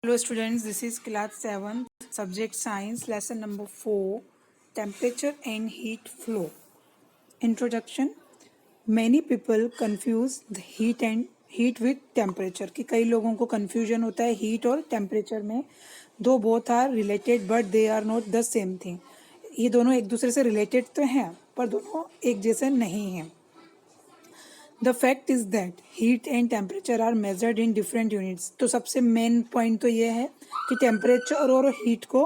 Hello students, this is class 7th, subject science, lesson number 4, temperature and heat flow. Introduction. Many people confuse the heat with temperature कि कई लोगों को confusion होता है heat और temperature में. Though both are related but they are not the same thing. ये दोनों एक दूसरे से related तो हैं पर दोनों एक जैसे नहीं हैं. The fact is that heat and temperature are measured in different units. तो सबसे मेन पॉइंट तो ये है कि टेम्परेचर और हीट को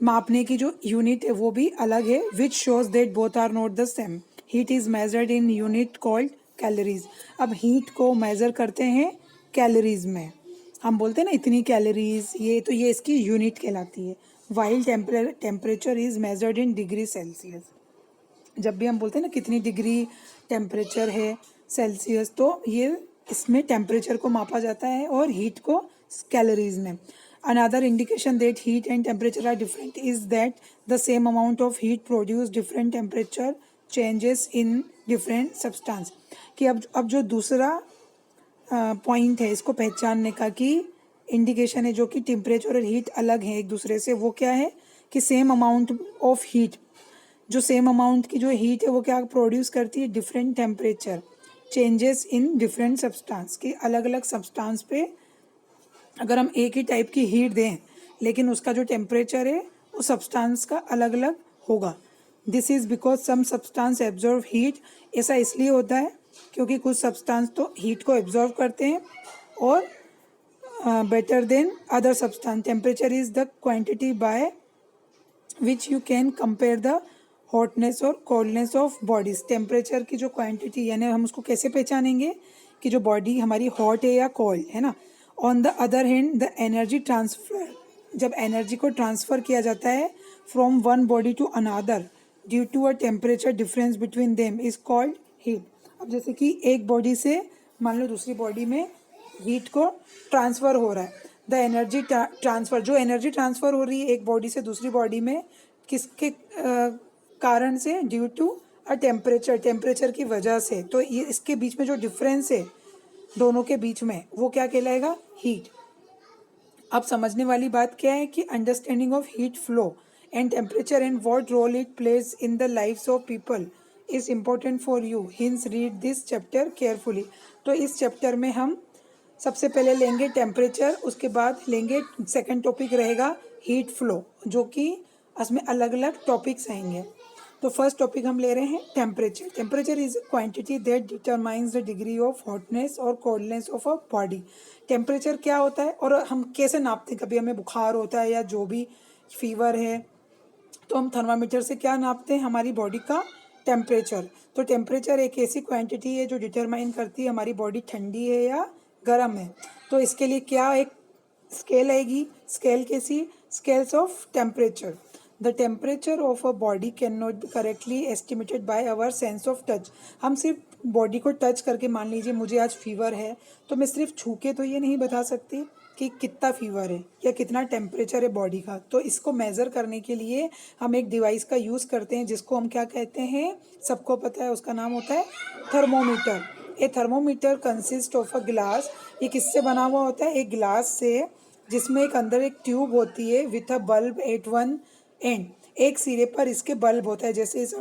मापने की जो यूनिट है वो भी अलग है, which shows that both are not the same. Heat is measured in unit called calories. अब हीट को मेजर करते हैं कैलोरीज में. हम बोलते हैं ना इतनी कैलोरीज, ये तो ये इसकी यूनिट कहलाती है. While temperature is measured in degree Celsius. जब भी हम बोलते हैं ना कितनी डिग्री टेम्परेचर है सेल्सियस, तो ये इसमें टेम्परेचर को मापा जाता है और हीट को कैलोरीज में. Another indication that heat and temperature are different is that the same amount of heat produce different temperature changes in different substance. कि अब जो दूसरा पॉइंट है इसको पहचानने का कि इंडिकेशन है जो कि टेम्परेचर और हीट अलग है एक दूसरे से, वो क्या है कि सेम अमाउंट ऑफ हीट, जो सेम अमाउंट की जो हीट है वो क्या प्रोड्यूस करती है, different temperature changes in different substance. कि अलग अलग सब्सटेंस पे अगर हम एक ही टाइप की हीट दें लेकिन उसका जो टेम्परेचर है वो सब्सटेंस का अलग अलग होगा. This is because some substance absorb heat. ऐसा इसलिए होता है क्योंकि कुछ सब्सटेंस तो हीट को एब्जॉर्व करते हैं और better than other substance. Temperature is the quantity by which you can compare the hotness और कोल्डनेस ऑफ बॉडीज. टेम्परेचर की जो क्वांटिटी यानी हम उसको कैसे पहचानेंगे कि जो बॉडी हमारी हॉट है या कोल्ड है ना. On the other hand the energy transfer, जब एनर्जी को ट्रांसफ़र किया जाता है from one body to another due to a temperature difference between them is called heat. अब जैसे कि एक बॉडी से मान लो दूसरी बॉडी में हीट को ट्रांसफ़र हो रहा है. द एनर्जी ट्रांसफ़र, जो एनर्जी ट्रांसफ़र हो रही है एक बॉडी से दूसरी बॉडी में किसके कारण से, due to a temperature, temperature की वजह से. तो ये इसके बीच में जो डिफरेंस है दोनों के बीच में वो क्या कहलाएगा, हीट. अब समझने वाली बात क्या है कि understanding of heat flow and temperature and what role it plays in the lives of people is important for you. Hence read this chapter carefully. तो इस चैप्टर में हम सबसे पहले लेंगे टेम्परेचर, उसके बाद लेंगे सेकंड टॉपिक रहेगा हीट फ्लो, जो कि उसमें अलग अलग टॉपिक्स आएंगे. तो फर्स्ट टॉपिक हम ले रहे हैं temperature. Temperature is a quantity that determines the degree of hotness और coldness of a body. Temperature क्या होता है और हम कैसे नापते हैं. कभी हमें बुखार होता है या जो भी फीवर है तो हम थर्मामीटर से क्या नापते हैं, हमारी बॉडी का टेम्परेचर. तो टेम्परेचर एक ऐसी क्वांटिटी है जो डिटरमाइन करती है हमारी बॉडी ठंडी है या गर्म है. तो इसके लिए क्या एक स्केल आएगी, स्केल कैसी, scales of temperature. The temperature of a body can not be correctly estimated by our sense of touch. हम सिर्फ बॉडी को टच करके, मान लीजिए मुझे आज फीवर है तो मैं सिर्फ छू के तो ये नहीं बता सकती कि कितना फीवर है या कितना टेम्परेचर है बॉडी का. तो इसको मेज़र करने के लिए हम एक डिवाइस का यूज़ करते हैं जिसको हम क्या कहते हैं, सबको पता है, उसका नाम होता है thermometer. A thermometer consist of a glass. ये किससे बना हुआ होता है, एक ग्लास से जिसमें एक अंदर एक ट्यूब होती है with a bulb at one end. एक सिरे पर इसके बल्ब होता है, जैसे इस